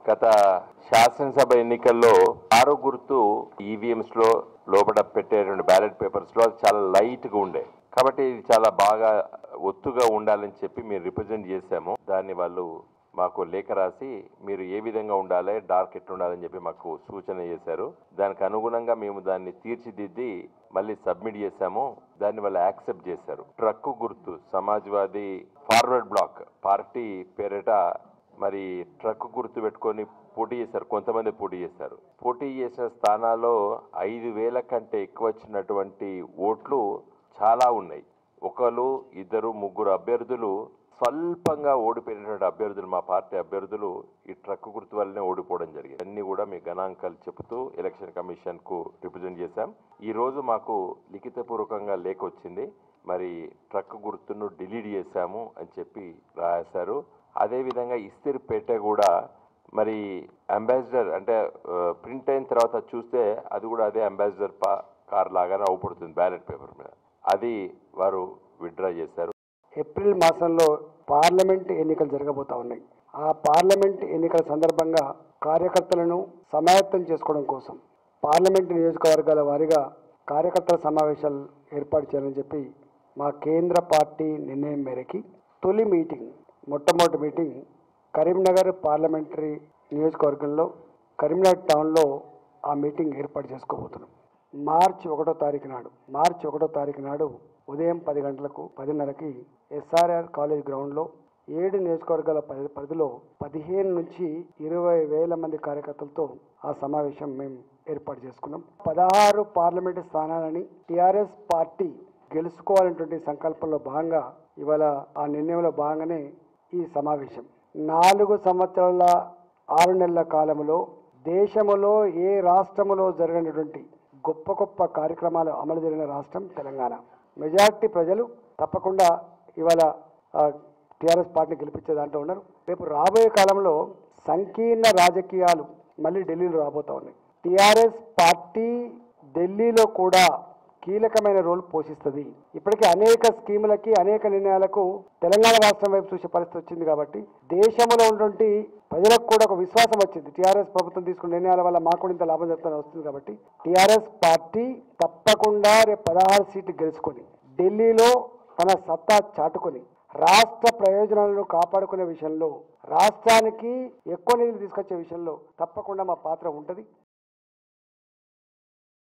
గత శాసనసభ ఎన్నికల్లో ఆరో గుర్తు ఈవీఎంస్ లో లోపల పెట్టేటువంటి బ్యాలెట్ పేపర్స్ లో చాలా లైట్ గా ఉండే కాబట్టి ఇది చాలా బాగా ఒత్తుగా ఉండాలని చెప్పి మేము రిప్రజెంట్ చేశాము. దాన్ని వాళ్ళు మాకు లేఖ రాసి మీరు ఏ విధంగా ఉండాలి, డార్క్ ఎట్లా ఉండాలని చెప్పి మాకు సూచన చేశారు. దానికి అనుగుణంగా మేము దాన్ని తీర్చిదిద్ది మళ్ళీ సబ్మిట్ చేశాము. దాన్ని వాళ్ళు యాక్సెప్ట్ చేశారు. ట్రక్కు గుర్తు సమాజ్వాదీ ఫార్వర్డ్ బ్లాక్ పార్టీ పేరిట మరి ట్రక్ గుర్తు పెట్టుకొని పోటీ చేశారు. కొంతమంది పోటీ చేశారు. పోటీ చేసిన స్థానాల్లో 5,000 కంటే ఎక్కువ వచ్చినటువంటి ఓట్లు చాలా ఉన్నాయి. ఒకరు, ఇద్దరు, ముగ్గురు అభ్యర్థులు స్వల్పంగా ఓడిపోయినటువంటి అభ్యర్థులు, మా పార్టీ అభ్యర్థులు ఈ ట్రక్ గుర్తు వల్లనే ఓడిపోవడం జరిగింది. అన్ని కూడా మీ గణాంకాలు చెబుతూ ఎలక్షన్ కమిషన్ కు రిప్రజెంట్ చేశాం. ఈ రోజు మాకు లిఖితపూర్వకంగా లేఖ వచ్చింది. మరి ట్రక్ గుర్తును డిలీట్ చేశాము అని చెప్పి రాశారు. అదేవిధంగా ఇస్తిరిపేట కూడా మరి అంబాసిడర్ అంటే ప్రింట్ అయిన తర్వాత చూస్తే అది కూడా అదే అంబాసిడర్ కార్ లాగానే అవుపడుతుంది బ్యాలెట్ పేపర్ మీద. అది వారు విత్డ్రా చేశారు. ఏప్రిల్ మాసంలో పార్లమెంట్ ఎన్నికలు జరగబోతా ఉన్నాయి. ఆ పార్లమెంట్ ఎన్నికల సందర్భంగా కార్యకర్తలను సమాయత్తం చేసుకోవడం కోసం పార్లమెంట్ నియోజకవర్గాల వారీగా కార్యకర్తల సమావేశాలు ఏర్పాటు చేయాలని చెప్పి మా కేంద్ర పార్టీ నిర్ణయం మేరకి తొలి మీటింగ్, మొట్టమొదటి మీటింగ్ కరీంనగర్ పార్లమెంటరీ నియోజకవర్గంలో కరీంనగర్ టౌన్లో ఆ మీటింగ్ ఏర్పాటు చేసుకోబోతున్నాం. మార్చి 1వ తారీఖు నాడు ఉదయం 10 గంటలకు 10:30కి SRR కాలేజ్ గ్రౌండ్లో 7 నియోజకవర్గాల పరిధిలో 15 నుంచి 20,000 మంది కార్యకర్తలతో ఆ సమావేశం మేము ఏర్పాటు చేసుకున్నాం. 16 పార్లమెంటు స్థానాలని టీఆర్ఎస్ పార్టీ గెలుచుకోవాలనేటువంటి సంకల్పంలో భాగంగా ఇవాళ ఆ నిర్ణయంలో భాగంగానే ఈ సమావేశం. 4 సంవత్సరాల 6 నెలల కాలంలో దేశంలో ఏ రాష్ట్రంలో జరిగినటువంటి గొప్ప గొప్ప కార్యక్రమాలు అమలు జరిగిన రాష్ట్రం తెలంగాణ. మెజార్టీ ప్రజలు తప్పకుండా ఇవాళ టీఆర్ఎస్ పార్టీని గెలిపించే దాంట్లో ఉన్నారు. రేపు రాబోయే కాలంలో సంకీర్ణ రాజకీయాలు మళ్ళీ ఢిల్లీలో రాబోతా ఉన్నాయి. టీఆర్ఎస్ పార్టీ ఢిల్లీలో కూడా కీలకమైన రోల్ పోషిస్తుంది. ఇప్పటికీ అనేక స్కీములకి, అనేక నిర్ణయాలకు తెలంగాణ రాష్ట్రం వైపు చూసే పరిస్థితి వచ్చింది. కాబట్టి దేశంలో ఉన్నటువంటి ప్రజలకు కూడా ఒక విశ్వాసం వచ్చింది. టీఆర్ఎస్ ప్రభుత్వం తీసుకున్న నిర్ణయాల వల్ల మాకు కూడా ఇంత లాభం జరుగుతుందని వస్తుంది. కాబట్టి టీఆర్ఎస్ పార్టీ తప్పకుండా రేపు 16 సీట్లు గెలుచుకొని ఢిల్లీలో తన సత్తా చాటుకొని రాష్ట్ర ప్రయోజనాలను కాపాడుకునే విషయంలో, రాష్ట్రానికి ఎక్కువ నిధులు తీసుకొచ్చే విషయంలో తప్పకుండా మా పాత్ర ఉంటుంది.